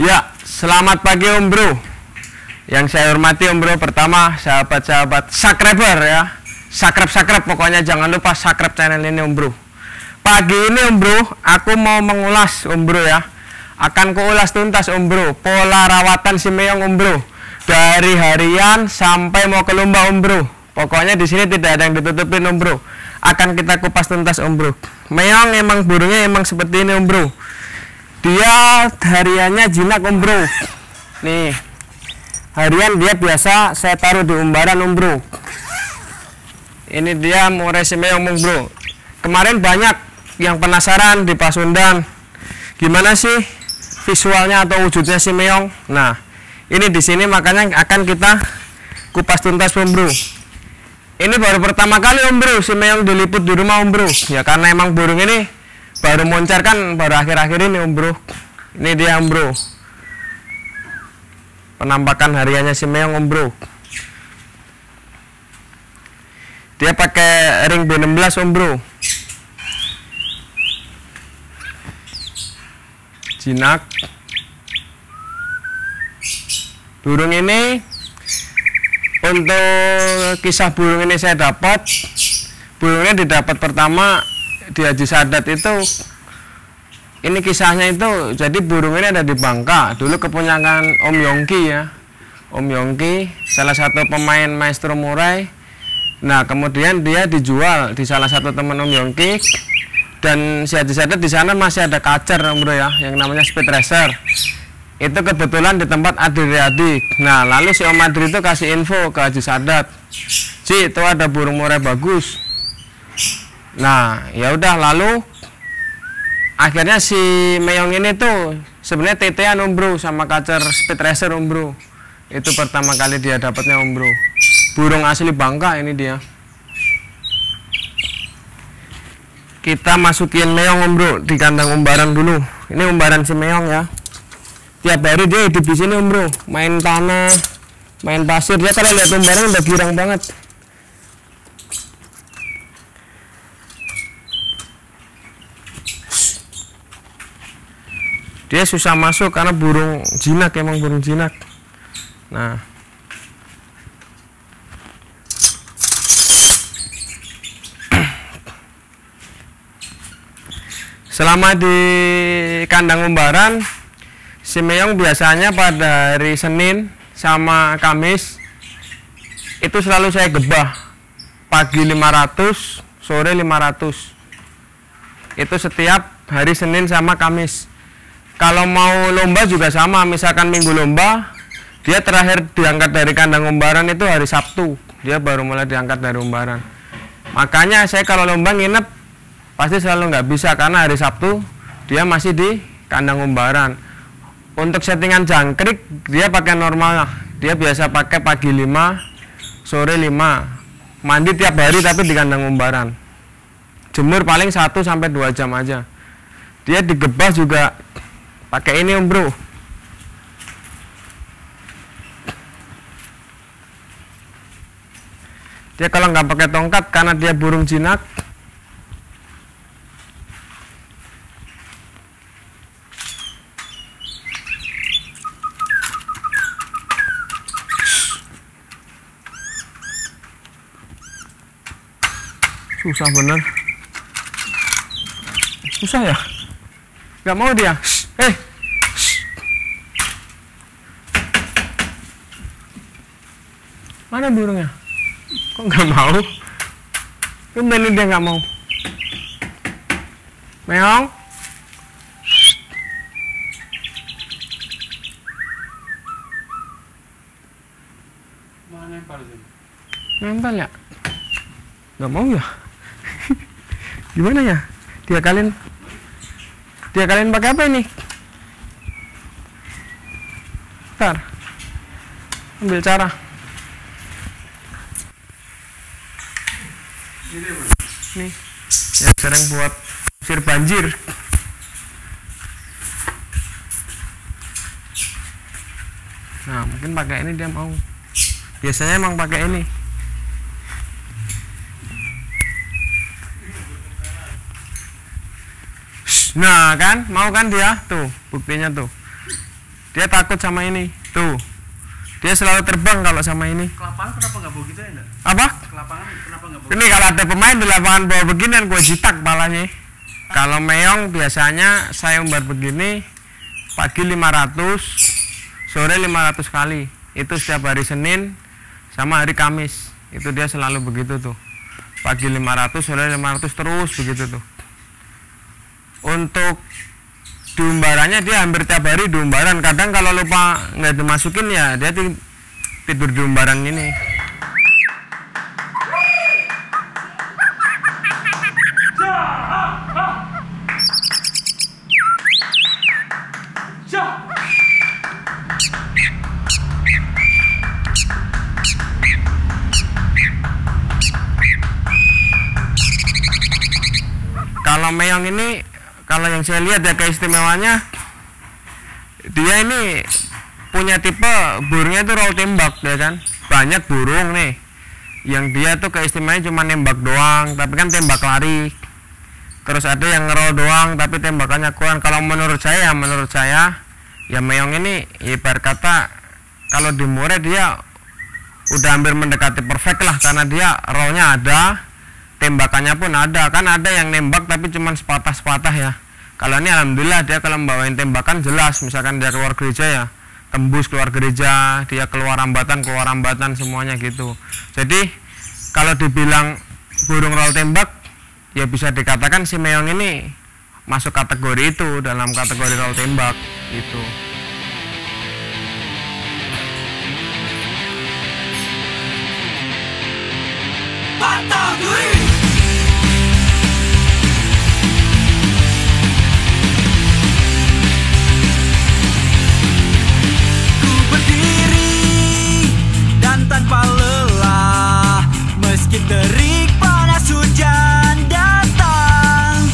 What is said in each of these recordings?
Ya, selamat pagi Om Bro. Yang saya hormati Om Bro, pertama sahabat-sahabat subscriber ya. Subscribe pokoknya jangan lupa subscribe channel ini Om Bro. Pagi ini Om Bro, aku mau mengulas Om Bro ya. Akan kuulas tuntas Om Bro pola rawatan si Meong Om Bro. Dari harian sampai mau ke lomba Om Bro. Pokoknya di sini tidak ada yang ditutupin Om Bro. Akan kita kupas tuntas Om Bro. Meong emang burungnya emang seperti ini Om Bro. Dia hariannya jinak Om Bro. Nih, harian dia biasa saya taruh di umbaran Om Bro. Ini dia murai si Meong Om Bro. Kemarin banyak yang penasaran di Pasundan, gimana sih visualnya atau wujudnya si Meong. Nah, ini di sini makanya akan kita kupas tuntas Om Bro. Ini baru pertama kali Om Bro si Meong diliput di rumah Om Bro. Ya karena emang burung ini baru moncar kan baru akhir-akhir ini Om Bro. Ini dia Om Bro, penampakan hariannya si Meong Om Bro. Dia pakai ring B16 Om Bro. Jinak. Burung ini, untuk kisah burung ini saya dapat, burungnya didapat pertama di Haji Sadat itu. Ini kisahnya itu, jadi burung ini ada di Bangka dulu, kepunyaan Om Yongki ya. Om Yongki salah satu pemain maestro murai. Nah kemudian dia dijual di salah satu teman Om Yongki, dan si Haji Sadat di sana masih ada kacer Om Bro ya, yang namanya Speed Racer. Itu kebetulan di tempat Adri Riyadi. Nah lalu si Om Adri itu kasih info ke Haji Sadat, Ci itu ada burung murai bagus. Nah ya udah, lalu akhirnya si Meong ini tuh sebenarnya tetean Om Bro sama kacer Speed Racer Om Bro. Itu pertama kali dia dapatnya Om Bro. Burung asli Bangka ini dia. Kita masukin Meong Om Bro di kandang umbaran dulu. Ini umbaran si Meong ya. Tiap hari dia hidup di sini Om Bro, main tanah, main pasir. Dia kalau lihat umbaran udah girang banget. Dia susah masuk karena burung jinak, emang burung jinak. Nah, selama di kandang umbaran, si Meong biasanya pada hari Senin sama Kamis itu selalu saya gebah. Pagi 500, sore 500. Itu setiap hari Senin sama Kamis. Kalau mau lomba juga sama, misalkan minggu lomba, dia terakhir diangkat dari kandang umbaran itu hari Sabtu. Dia baru mulai diangkat dari umbaran. Makanya saya kalau lomba nginep pasti selalu nggak bisa, karena hari Sabtu dia masih di kandang umbaran. Untuk settingan jangkrik dia pakai normal lah. Dia biasa pakai pagi 5, sore 5. Mandi tiap hari tapi di kandang umbaran. Jemur paling 1-2 jam aja. Dia digebah juga pakai ini Om Bro. Dia kalau nggak pakai tongkat karena dia burung jinak. Susah bener. Susah ya? Nggak mau dia. Mana burungnya? Kok nggak mau? Tumben dia nggak mau. Meong. Mana nempel sih? Nempel ya? Nggak mau ya? Gimana ya? Dia kalian pakai apa ini? Ntar ambil cara. Nih yang sering buat usir banjir. Nah mungkin pakai ini dia mau. Biasanya emang pakai ini. Nah kan, mau kan dia tuh, buktinya tuh. Dia takut sama ini. Tuh. Dia selalu terbang kalau sama ini. Ke lapangan kenapa nggak bawa gitu ya enggak? Apa? Ke lapangan kenapa nggak bawa? Ini kalau ada pemain di lapangan bawah beginian gue jitak palanya. Kalau meong biasanya saya umbar begini pagi 500, sore 500 kali. Itu setiap hari Senin sama hari Kamis. Itu dia selalu begitu tuh. Pagi 500, sore 500 terus begitu tuh. Untuk diumbarannya dia hampir tiap hari diumbaran. Kadang kalau lupa nggak dimasukin ya dia tidur di umbaran ini. Kalau meong ini, kalau yang saya lihat ya keistimewanya, dia ini punya tipe burungnya itu roll tembak ya kan. Banyak burung nih yang dia tuh keistimewaannya cuma nembak doang, tapi kan tembak lari. Terus ada yang ngerol doang tapi tembakannya kurang. Kalau menurut saya ya meong ini ibarat kata kalau di Murai dia udah hampir mendekati perfect lah, karena dia rollnya ada, tembakannya pun ada. Kan ada yang nembak tapi cuma sepatah-sepatah ya. Kalau ini alhamdulillah dia kalau membawain tembakan jelas. Misalkan dia keluar gereja ya tembus keluar gereja, dia keluar hambatan semuanya gitu. Jadi kalau dibilang burung roll tembak ya bisa dikatakan si meong ini masuk kategori itu, dalam kategori roll tembak gitu. Batang Duri. Ku berdiri dan tanpa lelah, meski terik panas hujan datang,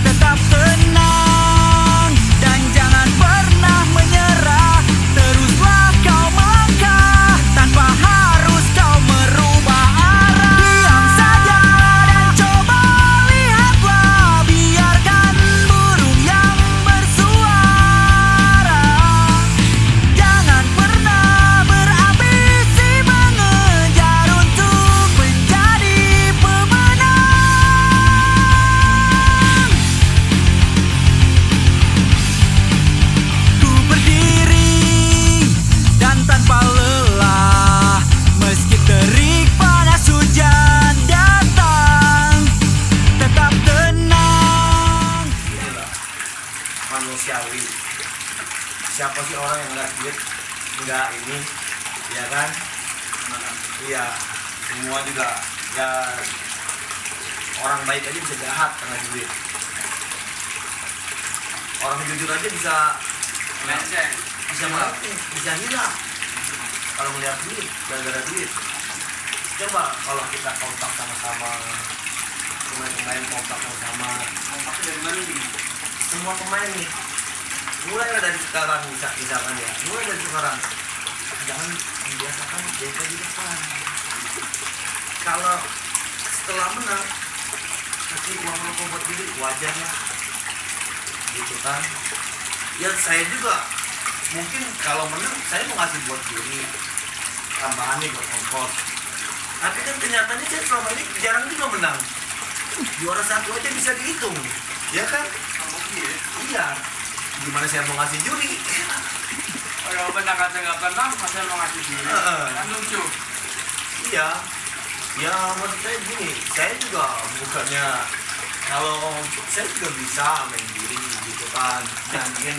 tetap tenang dan jangan pernah menyerah. Teruslah kau melangkah tanpa harus kau merubah arah. Diam saja dan coba lihatlah, biarkan burung yang bersuara. Jangan pernah berambisi mengejar untuk menjadi pemenang. Ku berdiri dan tanpa lelah, meski terik panas hujan datang, tetap tenang. Manusiawi. Siapa sih orang yang nggak duit, nggak ini, ya kan? Iya, semua juga ya orang baik aja bisa jahat karena duit. Orang jujur aja bisa mati, bisa hilang kalau melihat duit, gara-gara duit. Coba kalau kita kontak sama-sama, pemain-pemain kontak sama-sama, kontaknya dari mana nih? Semua pemain nih, mulai dari sekarang misalkan ya, mulai dari sekarang jangan membiasakan JK di depan. Kalau setelah menang kasih uang rokok buat diri, wajar ya gitu kan. Ya saya juga mungkin kalau menang saya mau ngasih buat diri tambahan nih buat ongkos, tapi kan kenyataannya saya selama ini jarang juga menang. Juara satu aja bisa dihitung, ya kan? Iya, gimana saya mau ngasih juri? Kalau menang kata nggak pernah, masa mau ngasih diri? Kan lucu. Iya, ya maksud saya gini, saya juga bukannya kalau saya juga bisa main diri gitu kan, jangan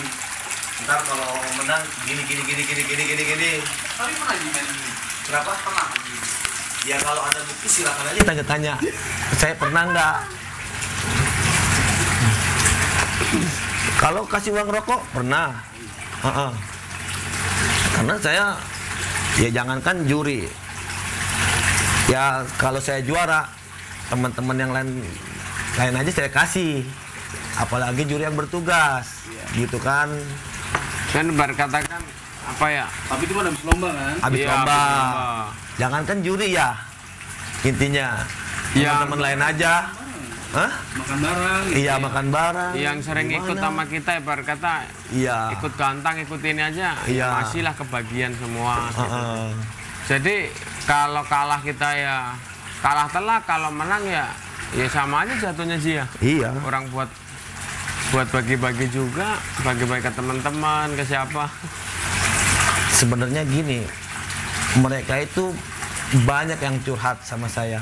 ntar kalau menang gini. Tapi pernah main ini? Berapa? Pernah lagi. Ya kalau ada bukti silakan aja tanya-tanya. Saya pernah nggak? Kalau kasih uang rokok pernah. Karena saya ya jangankan juri. Ya kalau saya juara, teman-teman yang lain aja saya kasih. Apalagi juri yang bertugas, gitu kan. Dan berkatakan apa ya? Tapi itu kan habis lomba kan? Habis Iya, lomba. habis lomba. Jangankan juri ya, intinya Iya. teman-teman lain aja. Hah? Makan bareng. Iya, makan bareng. Yang sering Gimana? ikut sama kita ibarat kata Iya. ikut gantang, ikut ini aja, Iya. masih lah kebagian semua. Gitu. Jadi Jadi kalau kalah kita ya kalah telak, kalau menang ya sama aja jatuhnya sih ya. iya. Orang buat bagi-bagi juga, bagi-bagi ke teman-teman, ke siapa. Sebenarnya gini, mereka itu banyak yang curhat sama saya.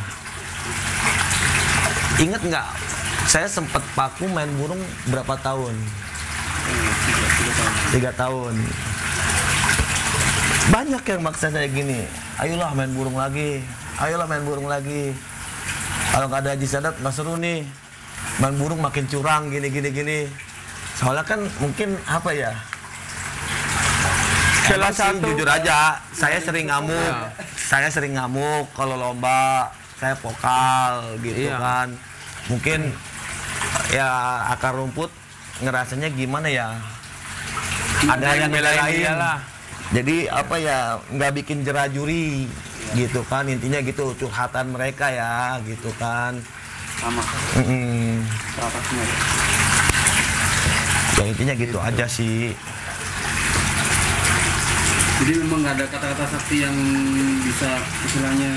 Ingat nggak? Saya sempat paku main burung berapa tahun? 3 tahun. Banyak yang maksa saya gini, ayolah main burung lagi, ayolah main burung lagi. Kalau nggak ada Haji Sadat nggak seru nih, main burung makin curang gini. Soalnya kan mungkin apa ya? Salah Emang sih, satu jujur aja, saya sering ngamuk. Saya sering ngamuk kalau lomba, saya vokal gitu Iya. kan. Mungkin ya akar rumput ngerasanya gimana ya? Ada yang belain belain. dia lah. Jadi apa ya, nggak bikin jerajuri gitu kan, intinya gitu, curhatan mereka ya gitu kan. Sama. Mm-mm. Atasnya. Ya intinya gitu aja sih. Jadi memang nggak ada kata-kata sakti yang bisa istilahnya.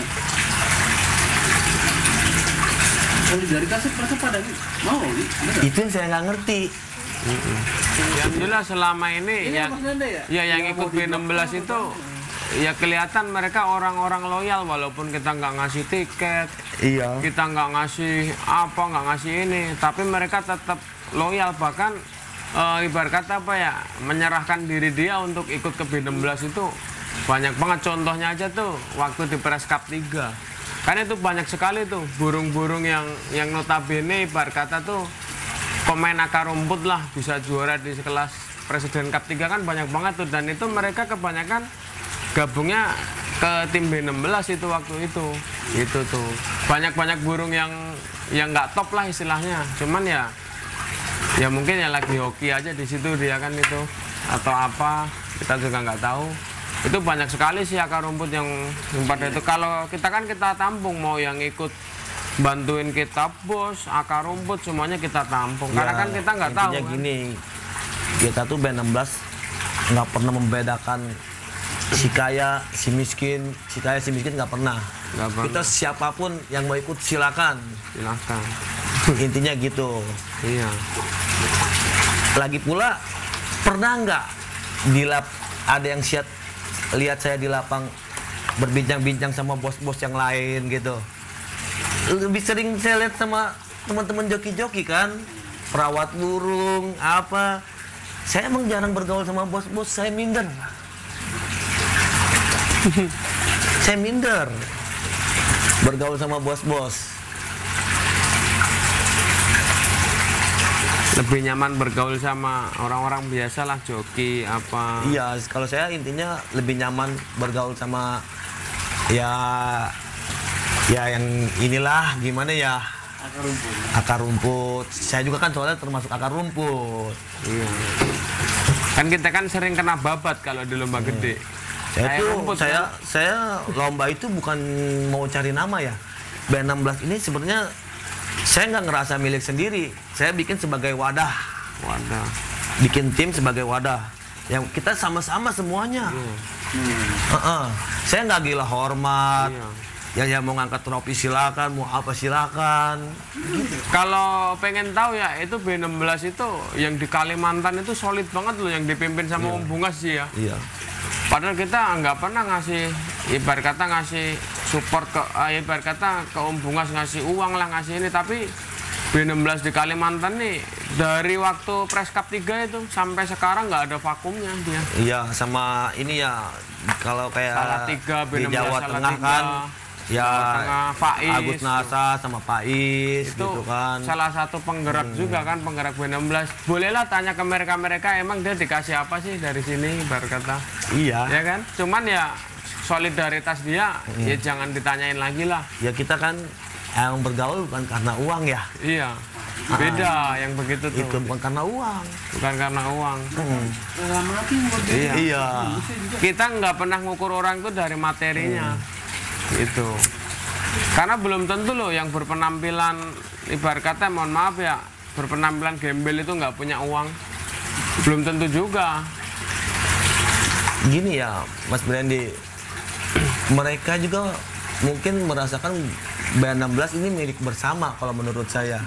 Oh, dari kaset mereka pada mau nih. Itu yang saya nggak ngerti. Yang jelas selama ini Ini ya, Mas Nanda ya? ya yang Yang ikut mau di B16 itu ya kelihatan mereka orang-orang loyal walaupun kita nggak ngasih tiket, Iya. kita nggak ngasih apa, nggak ngasih ini, tapi mereka tetap loyal, bahkan ibarat kata apa ya, menyerahkan diri dia untuk ikut ke B16 itu banyak banget. Contohnya aja tuh waktu di Press Cup 3 kan itu banyak sekali tuh burung-burung yang notabene ibarat kata tuh pemain akar rumput lah bisa juara di kelas Presiden Cup 3 kan banyak banget tuh, dan itu mereka kebanyakan gabungnya ke tim B16 itu waktu itu. Itu tuh banyak burung yang nggak top lah istilahnya, cuman ya mungkin ya lagi hoki aja di situ dia kan itu, atau apa kita juga nggak tahu. Itu banyak sekali sih akar rumput yang pada itu. Kalau kita kan kita tampung, mau yang ikut bantuin kita bos akar rumput semuanya kita tampung, karena kan kita nggak tahu intinya kan. gini, kita tuh B16 nggak pernah membedakan si kaya si miskin nggak pernah. Nggak pernah. Kita siapapun yang mau ikut silakan. Silahkan. Intinya gitu. Iya. Lagi pula pernah nggak ada yang lihat saya di lapang berbincang-bincang sama bos-bos yang lain gitu. Lebih sering saya lihat sama teman-teman joki-joki kan, perawat burung apa. Saya emang jarang bergaul sama bos-bos, saya minder. Saya minder bergaul sama bos-bos. Lebih nyaman bergaul sama orang-orang biasa lah, joki apa. Iya, kalau saya intinya lebih nyaman bergaul sama ya yang inilah gimana ya, akar rumput. Saya juga kan soalnya termasuk akar rumput. Iya. Kan kita kan sering kena babat kalau di lomba gede. Saya Kayak tuh rumput, kan? saya lomba itu bukan mau cari nama ya. B16 ini sebenarnya saya nggak ngerasa milik sendiri. Saya bikin sebagai wadah. Wadah. Bikin tim sebagai wadah. Yang kita sama-sama semuanya. Saya nggak gila hormat. Iya. Yang mau ngangkat trofi silakan, mau apa silakan. Kalau pengen tahu ya, itu B16 itu yang di Kalimantan itu solid banget loh, yang dipimpin sama Om Bungas sih ya. Iya. Padahal kita nggak pernah ngasih, ibarat kata ngasih support ke, ibarat kata ke Om Bungas ngasih uang lah, ngasih ini. Tapi B16 di Kalimantan nih, dari waktu Press Cup 3 itu sampai sekarang nggak ada vakumnya dia. Iya, sama ini ya, kalau kayak Salatiga, di B16 Jawa Salatiga, Tengah kan, ya Jawa Tengah, Faiz, Agus Nasa sama Faiz itu gitu kan. salah satu penggerak juga kan, penggerak B16. Bolehlah tanya ke mereka emang dia dikasih apa sih dari sini, ibarat kata. Iya. Ya kan, cuman ya solidaritas dia ya jangan ditanyain lagi lah. Ya kita kan yang bergaul bukan karena uang ya. Iya, beda yang begitu tuh. Itu bukan karena uang. Bukan karena uang. Iya. Iya. Kita nggak pernah ngukur orang itu dari materinya. Gitu. Karena belum tentu loh yang berpenampilan ibarat kata mohon maaf ya, berpenampilan gembel itu nggak punya uang. Belum tentu juga. Gini ya Mas Brandy, mereka juga mungkin merasakan B16 ini milik bersama kalau menurut saya.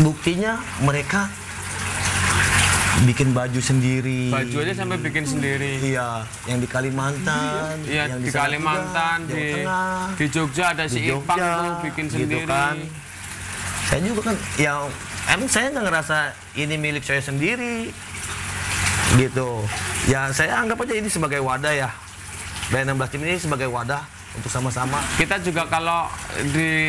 Buktinya mereka bikin baju sendiri. Baju aja sampai bikin sendiri. Iya, yang di Kalimantan, Iya, yang di sana Kalimantan, juga, Jawa Tengah, di Jogja ada si di Ipang Jogja, tuh bikin gitu sendiri. kan. Saya juga kan, yang emang saya nggak ngerasa ini milik saya sendiri, gitu. Ya saya anggap aja ini sebagai wadah ya. B16 tim ini sebagai wadah untuk sama-sama. Kita juga kalau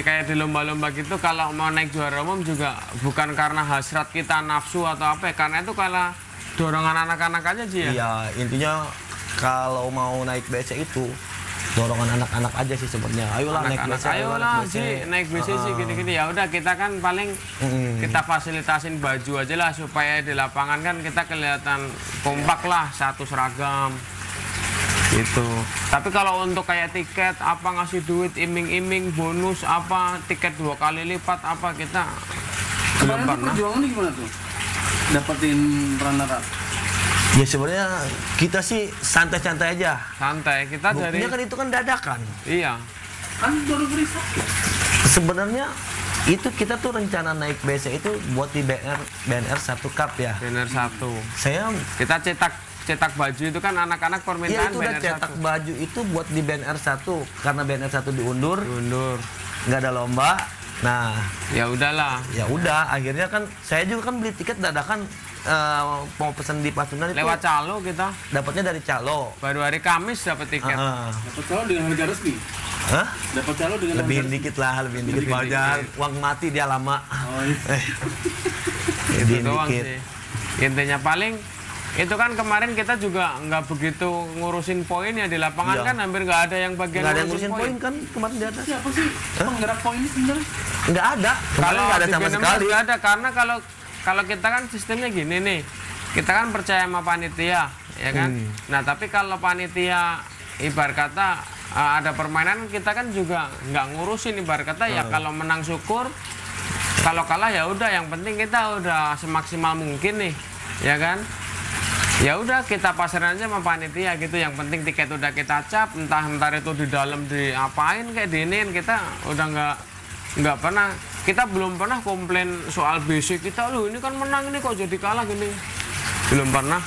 kayak di lomba-lomba gitu, kalau mau naik juara umum juga bukan karena hasrat kita nafsu atau apa ya, karena itu karena dorongan anak-anak aja sih ya. Iya, intinya kalau mau naik BC itu dorongan anak-anak aja sih sebenarnya. Ayolah naik Anak-anak, BC, ayolah sih naik BC sih gini-gini. Ya udah kita kan paling kita fasilitasin baju aja lah supaya di lapangan kan kita kelihatan kompak lah, satu seragam. Gitu. Tapi kalau untuk kayak tiket apa ngasih duit iming-iming bonus apa tiket 2 kali lipat apa kita belum Kemarin tuh pernah. perjuangannya gimana tuh? Dapetin runner up. Ya sebenarnya kita sih santai-santai aja. Santai kita dari Buktinya kan itu kan dadakan. iya. Kan baru periksa. Sebenarnya itu kita tuh rencana naik BC itu buat di BNR 1 Cup ya. Banner 1. Saya Kita cetak baju itu kan anak-anak iya permintaan itu udah banner cetak 1. baju itu buat di BNR 1 karena BNR 1 diundur, Mundur. nggak ada lomba. Nah, Ya udahlah. ya udah akhirnya kan saya juga kan beli tiket dadakan mau pesen di Pasundan itu Lewat calo kita. dapatnya dari calo. Baru hari Kamis dapat tiket. Dapat calo dengan harga resmi. Hah? Dapat calo dengan Lebihin harga dikit lah, lebihin dikit. Lebih Kalau dikit. jangan uang mati dia lama. Oh, iya. Itu Lebihin doang dikit. sih. Intinya paling itu kan kemarin kita juga nggak begitu ngurusin poin ya di lapangan Iya. kan hampir nggak ada yang bagian Nggak ada yang ngurusin poin kan kemarin di atas. Siapa sih penggerak poin ini sebenarnya? Nggak ada. Kemarin Kalau nggak ada di sama B16 sekali. nggak ada karena kalau kita kan sistemnya gini nih, kita kan percaya sama panitia ya kan. Nah tapi kalau panitia ibarat kata ada permainan kita kan juga nggak ngurusin ibarat kata ya kalau menang syukur, kalau kalah ya udah yang penting kita udah semaksimal mungkin nih ya kan. Ya udah kita pasarin aja sama panitia gitu, yang penting tiket udah kita cap, entah itu di dalam diapain kayak diinin, kita udah nggak pernah, kita belum pernah komplain soal basic kita, loh ini kan menang ini kok jadi kalah gini, belum pernah.